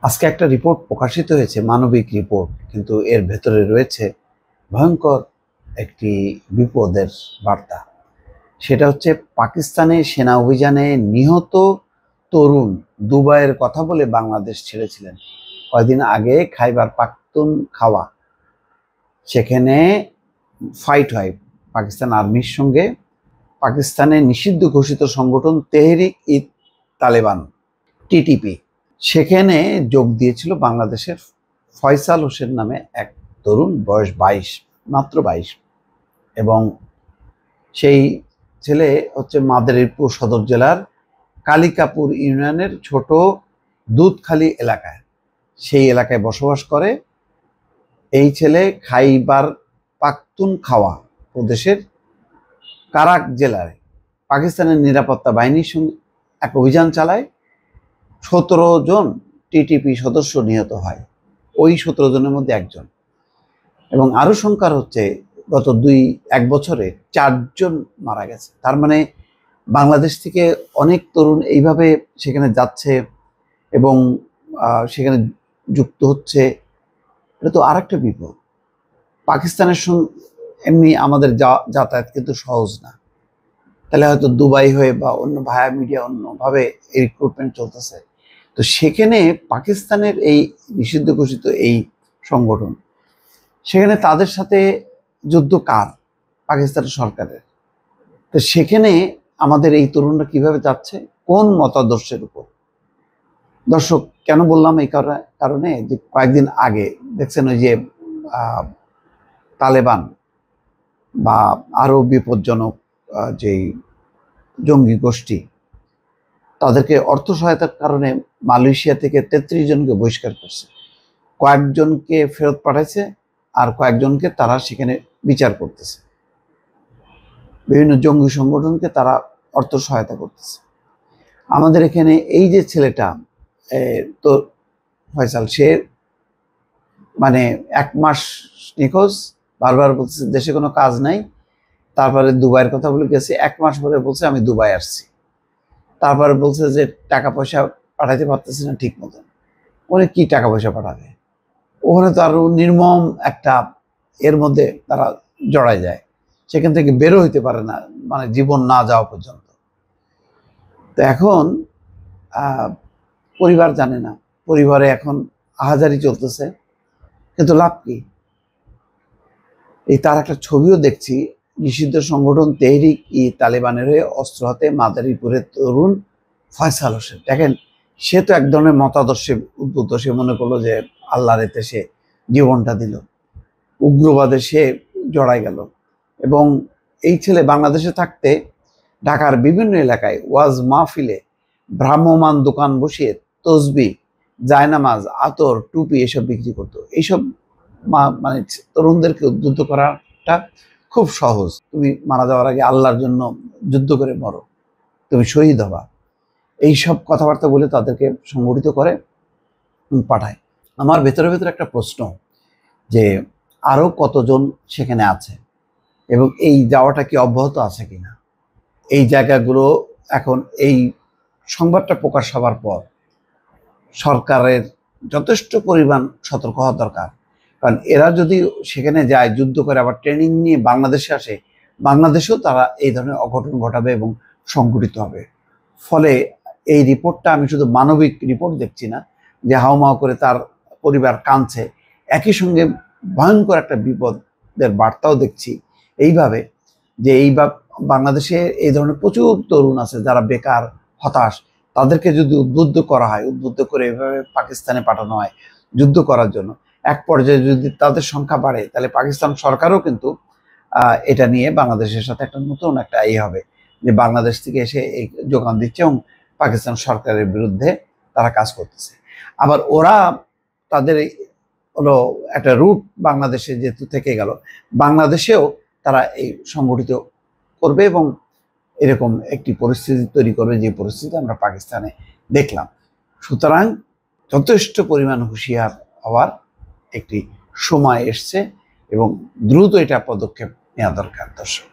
আজকে একটা রিপোর্ট প্রকাশিত হয়েছে, মানবিক রিপোর্ট, কিন্তু এর ভেতরে রয়েছে ভয়ঙ্কর একটি বিপদের বার্তা। সেটা হচ্ছে পাকিস্তানে সেনা অভিযানে নিহত তরুণ দুবাইয়ের কথা বলে বাংলাদেশ ছেড়েছিলেন। কয়েকদিন আগে খাইবার পাখতুনখাওয়া সেখানে ফাইট হয় পাকিস্তান আর্মির সঙ্গে। পাকিস্তানে নিষিদ্ধ ঘোষিত সংগঠন তেহরিক ই তালেবান টিটিপি সেখানে যোগ দিয়েছিল বাংলাদেশের ফয়সাল হোসেন নামে এক তরুণ, বয়স 22, মাত্র 22। এবং সেই ছেলে হচ্ছে মাদারীপুর সদর জেলার কালিকাপুর ইউনিয়নের ছোট দুধখালি এলাকায়, সেই এলাকায় বসবাস করে। এই ছেলে খাইবার পাখতুনখাওয়া প্রদেশের কারাক জেলায় পাকিস্তানের নিরাপত্তা বাহিনীর সঙ্গে এক অভিযান চালায়। 17 জন টিটিপি সদস্য নিহত হয়, ওই 17 জনের মধ্যে একজন। এবং আরও সংখ্যার হচ্ছে গত 1 বছরে 4 জন মারা গেছে। তার মানে বাংলাদেশ থেকে অনেক তরুণ এইভাবে সেখানে যাচ্ছে এবং সেখানে যুক্ত হচ্ছে। এটা তো আরেকটা বিপদ। পাকিস্তানের সঙ্গে এমনি আমাদের যাতায়াত কিন্তু সহজ না, তাহলে হয়তো দুবাই হয়ে বা অন্য ভায়া মিডিয়া অন্যভাবে এই রিক্রুটমেন্ট চলতেছে। তো সেখানে পাকিস্তানের এই নিষিদ্ধ ঘোষিত এই সংগঠন, সেখানে তাদের সাথে যুদ্ধ কার? পাকিস্তানের সরকারের। তো সেখানে আমাদের এই তরুণরা কিভাবে যাচ্ছে, কোন মতাদর্শের উপর? দর্শক, কেন বললাম এই কারণে যে কয়েকদিন আগে দেখছেন ওই যে তালেবান বা আরো বিপজ্জনক যেই জঙ্গি গোষ্ঠী, তাদেরকে অর্থ সহায়তার কারণে মালয়েশিয়া থেকে 33 জনকে বহিষ্কার করছে, কয়েকজনকে ফেরত পাঠাইছে, আর কয়েকজনকে তারা সেখানে বিচার করতেছে। বিভিন্ন জঙ্গি সংগঠনকে তারা অর্থ সহায়তা করতেছে। আমাদের এখানে এই যে ছেলেটা তো ফয়সাল, সে মানে 1 মাস নিখোঁজ, বারবার বলছে দেশে কোনো কাজ নাই। তারপরে দুবাইয়ের কথা বলে গেছে, 1 মাস পরে বলছে আমি দুবাই আসছি। তারপরে বলছে যে টাকা পয়সা পাঠাতে পারতেছে না ঠিক মতন। ওখানে কি টাকা পয়সা পাঠাবে? ওখানে তো আরো নির্মম একটা এর মধ্যে তারা জড়ায় যায়, সেখান থেকে বেরো হইতে পারে না, মানে জীবন না যাওয়া পর্যন্ত। তো এখন পরিবার জানে না, পরিবারে এখন আহাজারি চলতেছে, কিন্তু লাভ কি? এই তার একটা ছবিও দেখছি, নিষিদ্ধ সংগঠন তেহরিক ই তালেবানের হয়ে অস্ত্র হাতে মাদারীপুরের তরুণ ফয়সাল হোসেন। দেখেন, সে তো এক ধরনের মতাদর্শে উদ্বুদ্ধ। সে মনে করলো যে আল্লাহর এতে সে জীবনটা দিল, উগ্রবাদে সে জড়াই গেল। এবং এই ছেলে বাংলাদেশে থাকতে ঢাকার বিভিন্ন এলাকায় ওয়াজ মাহফিলে ভ্রাম্যমান দোকান বসিয়ে তসবি, জায়নামাজ, আতর, টুপি এসব বিক্রি করতো। এইসব মানে তরুণদেরকে উদ্বুদ্ধ করাটা খুব সহজ। তুমি মারা যাওয়ার আগে আল্লাহর জন্য যুদ্ধ করে মরো, তুমি শহীদ হবা, এইসব কথাবার্তা বলে তাদেরকে সংগঠিত করে পাঠায়। আমার ভেতরে ভেতরে একটা প্রশ্ন, যে আরো কতজন সেখানে আছে এবং এই যাওয়াটা কি অব্যাহত আছে কিনা। এই জায়গাগুলো এখন এই সংবাদটা প্রকাশ হওয়ার পর সরকারের যথেষ্ট পরিমাণ সতর্ক হওয়া দরকার। কারণ এরা যদি সেখানে যায়, যুদ্ধ করে, আবার ট্রেনিং নিয়ে বাংলাদেশে আসে, বাংলাদেশেও তারা এই ধরনের অঘটন ঘটাবে এবং সংঘটিত হবে। ফলে এই রিপোর্টটা আমি শুধু মানবিক রিপোর্ট দেখছি না, যে হাউমাউ করে তার পরিবার কাঁদছে, একই সঙ্গে ভয়ঙ্কর একটা বিপদের বার্তাও দেখছি এইভাবে, যে বাংলাদেশে এই ধরনের প্রচুর তরুণ আছে যারা বেকার, হতাশ। তাদেরকে যদি উদ্বুদ্ধ করা হয়, উদ্বুদ্ধ করে এভাবে পাকিস্তানে পাঠানো হয় যুদ্ধ করার জন্য, এক পর্যায়ে যদি তাদের সংখ্যা বাড়ে, তাহলে পাকিস্তান সরকারও কিন্তু এটা নিয়ে বাংলাদেশের সাথে একটা নতুন একটা হবে, যে বাংলাদেশ থেকে এসে এই যোগান দিচ্ছে এবং পাকিস্তান সরকারের বিরুদ্ধে তারা কাজ করতেছে। আবার ওরা তাদের হলো একটা রুট বাংলাদেশে যেহেতু থেকে গেল, বাংলাদেশেও তারা এই সংগঠিত করবে এবং এরকম একটি পরিস্থিতি তৈরি করবে, যে পরিস্থিতি আমরা পাকিস্তানে দেখলাম। সুতরাং যথেষ্ট পরিমাণ হুঁশিয়ার হওয়ার একটি সময় এসছে এবং দ্রুত এটা পদক্ষেপ নেওয়া দরকার। দর্শক।